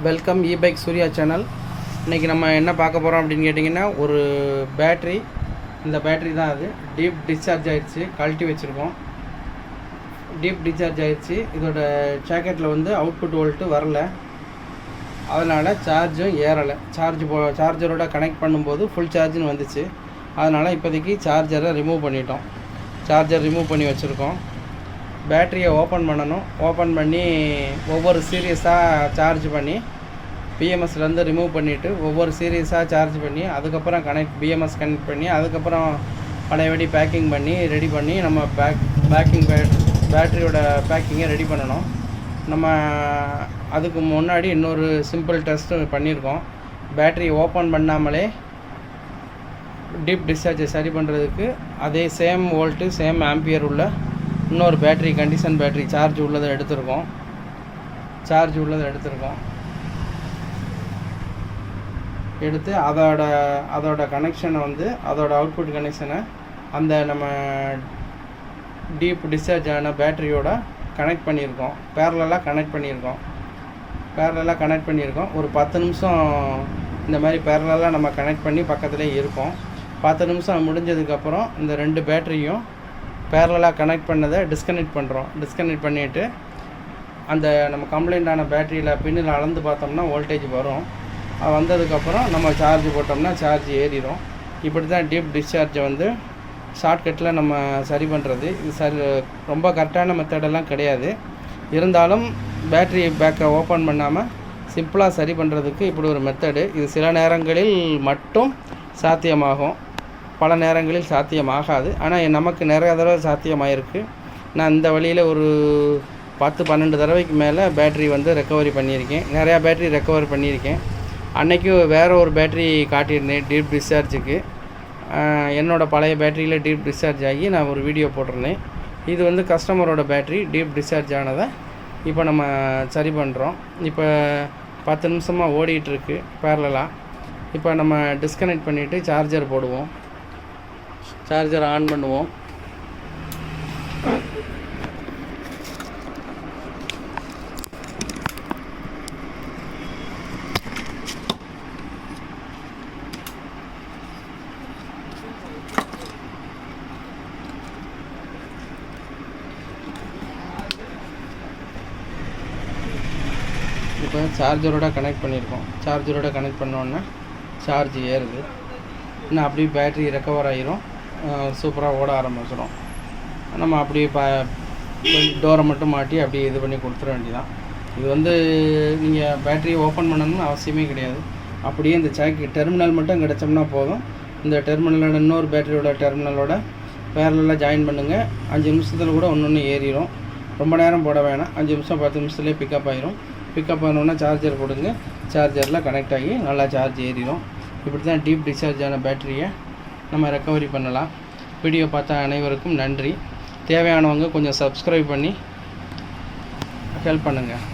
Welcome இபைக் Surya channel. இன்றைக்கி நம்ம என்ன பார்க்க போகிறோம் அப்படின்னு கேட்டிங்கன்னா, ஒரு பேட்ரி. இந்த பேட்ரி தான் அது டீப் டிஸ்சார்ஜ் ஆகிடுச்சு, கழட்டி வச்சுருக்கோம். டீப் டிஸ்சார்ஜ் ஆகிடுச்சு. இதோட ஜாக்கெட்டில் வந்து அவுட்புட் வோல்ட்டு வரல, அதனால் சார்ஜும் ஏறலை. சார்ஜரோட கனெக்ட் பண்ணும்போது ஃபுல் சார்ஜுன்னு வந்துச்சு. அதனால் இப்போதைக்கு சார்ஜரை ரிமூவ் பண்ணிட்டோம். சார்ஜர் ரிமூவ் பண்ணி வச்சுருக்கோம். பேட்டரியை ஓப்பன் பண்ணணும். ஓப்பன் பண்ணி ஒவ்வொரு சீரியஸாக சார்ஜ் பண்ணி பிஎம்எஸ்லேருந்து ரிமூவ் பண்ணிவிட்டு ஒவ்வொரு சீரியஸாக சார்ஜ் பண்ணி அதுக்கப்புறம் பிஎம்எஸ் கனெக்ட் பண்ணி அதுக்கப்புறம் பழையபடி பேக்கிங் பண்ணி ரெடி பண்ணி நம்ம பேட்டரியோட பேக்கிங்கை ரெடி பண்ணணும். நம்ம அதுக்கு முன்னாடி இன்னொரு சிம்பிள் டெஸ்ட்டு பண்ணியிருக்கோம். பேட்டரி ஓப்பன் பண்ணாமலே டீப் டிஸ்சார்ஜை சரி பண்ணுறதுக்கு அதே சேம் வோல்ட்டு சேம் ஆம்பியர் உள்ள இன்னொரு பேட்ரி, கண்டிஷன் பேட்ரி சார்ஜ் உள்ளதை எடுத்திருக்கோம். எடுத்து அதோட கனெக்ஷனை வந்து அதோட அவுட்புட் கனெக்ஷனை அந்த நம்ம டீப் டிஸ்சார்ஜ் ஆன பேட்டரியோட கனெக்ட் பண்ணியிருக்கோம். பேரலாக கனெக்ட் பண்ணியிருக்கோம். ஒரு 10 நிமிஷம் இந்த மாதிரி பேரலாக நம்ம கனெக்ட் பண்ணி பக்கத்துலேயே இருக்கோம். 10 நிமிஷம் முடிஞ்சதுக்கப்புறம் இந்த 2 பேட்டரியும் பேரலாக கனெக்ட் பண்ணதை டிஸ்கனெக்ட் பண்ணிவிட்டு அந்த நம்ம கம்ப்ளைண்ட் ஆன பேட்டரியில் பின்னில் அளந்து பார்த்தோம்னா வோல்டேஜ் வரும். அது வந்ததுக்கப்புறம் நம்ம சார்ஜ் போட்டோம்னா சார்ஜ் ஏறிடும். இப்படி தான் டீப் டிஸ்சார்ஜை வந்து ஷார்ட்கட்டில் நம்ம சரி பண்ணுறது. இது ரொம்ப கரெக்டான மெத்தடெல்லாம் கிடையாது. இருந்தாலும் பேட்டரி பேக்கை ஓப்பன் பண்ணாமல் சிம்பிளாக சரி பண்ணுறதுக்கு இப்படி ஒரு மெத்தடு. இது சில நேரங்களில் மட்டும் சாத்தியமாகும், பல நேரங்களில் சாத்தியமாகாது. ஆனால் நமக்கு நிறைய தடவை சாத்தியமாகிருக்கு. நான் இந்த வழியில் ஒரு 10-12 தடவைக்கு மேலே பேட்ரி வந்து ரெக்கவரி பண்ணியிருக்கேன். நிறையா பேட்ரி ரெக்கவரி பண்ணியிருக்கேன். அன்றைக்கி வேறு ஒரு பேட்ரி காட்டியிருந்தேன் டீப் டிஸ்சார்ஜுக்கு. என்னோடய பழைய பேட்டரியில் டீப் டிஸ்சார்ஜ் ஆகி நான் ஒரு வீடியோ போட்டிருந்தேன். இது வந்து கஸ்டமரோட பேட்ரி டீப் டிஸ்சார்ஜ் ஆனதை இப்போ நம்ம சரி பண்ணுறோம். இப்போ 10 நிமிஷமாக ஓடிட்டுருக்கு பேரலாக. இப்போ நம்ம டிஸ்கனெக்ட் பண்ணிவிட்டு சார்ஜர் போடுவோம். சார்ஜர் ஆன் பண்ணுவோம். இப்போ சார்ஜரோட கனெக்ட் பண்ணியிருக்கோம். சார்ஜரோட கனெக்ட் பண்ணோன்னே சார்ஜ் ஏறுது. இன்னும் அப்படியே பேட்ரி ரெக்கவர் ஆகிரும், சூப்பராக ஓட ஆரம்பிச்சிடும். நம்ம அப்படியே டோரை மட்டும் மாட்டி அப்படியே இது பண்ணி கொடுத்துட வேண்டியதான். இது வந்து நீங்கள் பேட்டரி ஓப்பன் பண்ணணும்னு அவசியமே கிடையாது. அப்படியே இந்த டெர்மினல் மட்டும் கிடச்சோம்னா போதும். இந்த டெர்மினலோட இன்னொரு பேட்டரியோட டெர்மினலோட பேரலாக ஜாயின் பண்ணுங்கள். 5 நிமிஷத்தில் கூட ஒன்று ஏறிடும். ரொம்ப நேரம் போட வேணாம். 5 நிமிஷம் 10 நிமிஷத்துலேயே பிக்கப் ஆகிரும். பிக்கப் ஆனோன்னா சார்ஜர் போடுங்க. சார்ஜரில் கனெக்ட் ஆகி நல்லா சார்ஜ் ஏறிடும். இப்படி தான் டீப் டிஸ்சார்ஜ் ஆன பேட்டரியை நம்ம ரெக்கவரி பண்ணலாம். வீடியோ பார்த்த அனைவருக்கும் நன்றி. தேவையானவங்க கொஞ்சம் சப்ஸ்கிரைப் பண்ணி ஹெல்ப் பண்ணுங்கள்.